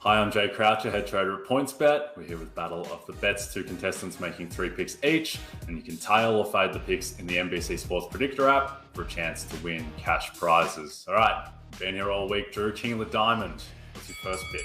Hi, I'm Jay Croucher, head trader at PointsBet. We're here with Battle of the Bets, 2 contestants making 3 picks each, and you can tail or fade the picks in the NBC Sports Predictor app for a chance to win cash prizes. All right, been here all week. Drew, King of the Diamond, what's your first pick?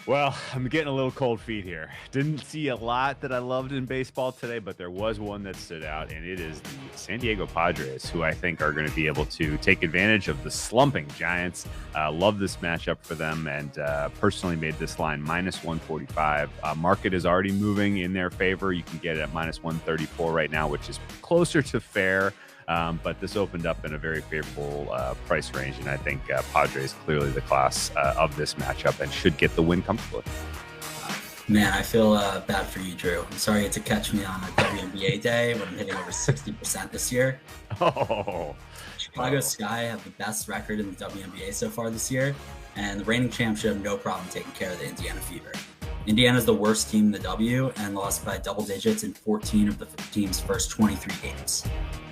Well, I'm getting a little cold feet here. Didn't see a lot that I loved in baseball today, but there was one that stood out, and it is the San Diego Padres, who I think are going to be able to take advantage of the slumping Giants. Love this matchup for them, and personally made this line minus 145. Market is already moving in their favor. You can get it at minus 134 right now, which is closer to fair. But this opened up in a very favorable price range, and I think Padres clearly the class of this matchup and should get the win comfortably. Man, I feel bad for you, Drew. I'm sorry you had to catch me on a WNBA day when I'm hitting over 60% this year. Oh, Chicago Sky have the best record in the WNBA so far this year, and the reigning champs should have no problem taking care of the Indiana Fever. Indiana's the worst team in the W and lost by double digits in 14 of the team's first 23 games.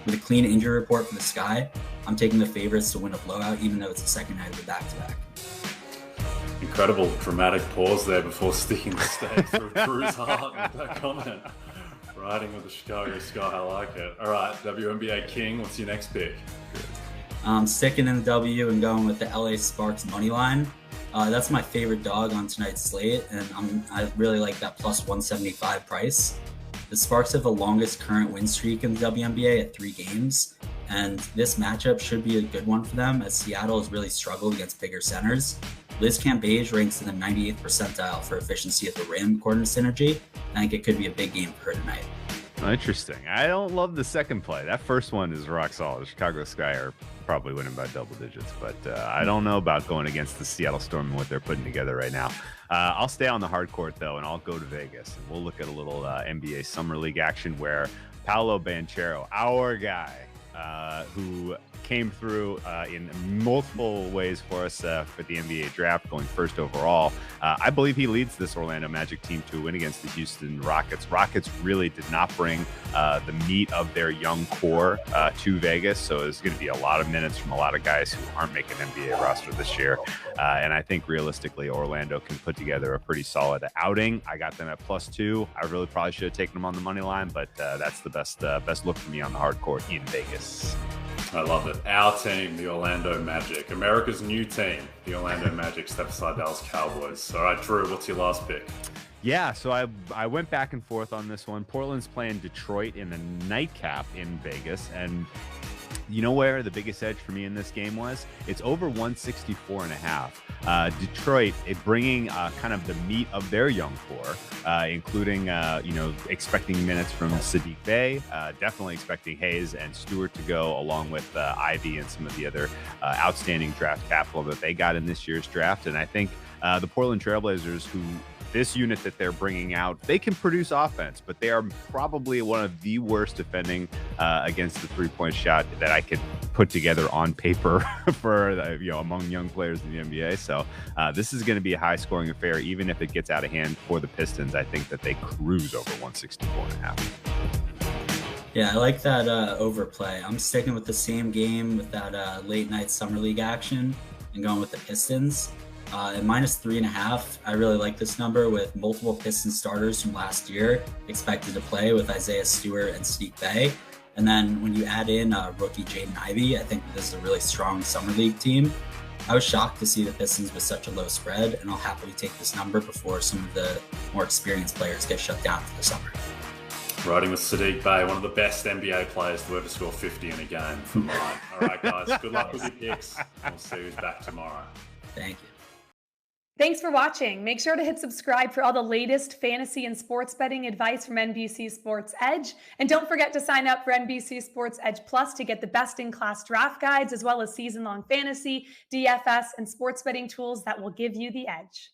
With a clean injury report for the Sky, I'm taking the favorites to win a blowout, even though it's the second night of the back-to-back. Incredible dramatic pause there before sticking the stake through Drew's heart with that comment. Riding with the Chicago Sky, I like it. All right, WNBA King, what's your next pick? I'm sticking in the W and going with the LA Sparks money line. That's my favorite dog on tonight's slate, and I really like that plus 175 price. The Sparks have the longest current win streak in the WNBA at 3 games, and this matchup should be a good one for them as Seattle has really struggled against bigger centers. Liz Cambage ranks in the 98th percentile for efficiency at the rim, according to Synergy. I think it could be a big game for her tonight. interesting. I don't love the second play. That first one is rock solid. The Chicago Sky are probably winning by double digits, but I don't know about going against the Seattle Storm and what they're putting together right now. I'll stay on the hard court, though, and I'll go to Vegas, and we'll look at a little NBA Summer League action where Paolo Banchero, our guy, who came through in multiple ways for us for the NBA draft, going first overall. I believe he leads this Orlando Magic team to a win against the Houston Rockets. Rockets really did not bring the meat of their young core to Vegas, so there's going to be a lot of minutes from a lot of guys who aren't making NBA roster this year. And I think realistically, Orlando can put together a pretty solid outing. I got them at +2. I really probably should have taken them on the money line, but that's the best look for me on the hard court in Vegas. I love it. Our team, the Orlando Magic. America's new team, the Orlando Magic, step aside Dallas Cowboys. All right, Drew, what's your last pick? Yeah, so I went back and forth on this one. Portland's playing Detroit in the nightcap in Vegas, and you know where the biggest edge for me in this game was? It's over 164.5. Detroit, bringing kind of the meat of their young core, including, expecting minutes from Sadiq Bey, definitely expecting Hayes and Stewart to go, along with Ivy and some of the other outstanding draft capital that they got in this year's draft. And I think the Portland Trailblazers, who this unit that they're bringing out, they can produce offense, but they are probably one of the worst defending against the three-point shot that I could put together on paper for among young players in the NBA. So this is going to be a high-scoring affair, even if it gets out of hand for the Pistons. I think that they cruise over 164.5. Yeah, I like that overplay. I'm sticking with the same game with that late night summer league action and going with the Pistons. At -3.5, I really like this number with multiple Pistons starters from last year expected to play with Isaiah Stewart and Sadiq Bey. And then when you add in rookie Jaden Ivey, I think this is a really strong summer league team. I was shocked to see the Pistons with such a low spread, and I'll happily take this number before some of the more experienced players get shut down for the summer. Riding with Sadiq Bey, one of the best NBA players to ever score 50 in a game for mine. All right, guys, good luck with your picks. We'll see who's back tomorrow. Thank you. Thanks for watching. Make sure to hit subscribe for all the latest fantasy and sports betting advice from NBC Sports Edge. And don't forget to sign up for NBC Sports Edge Plus to get the best-in-class draft guides, as well as season-long fantasy, DFS, and sports betting tools that will give you the edge.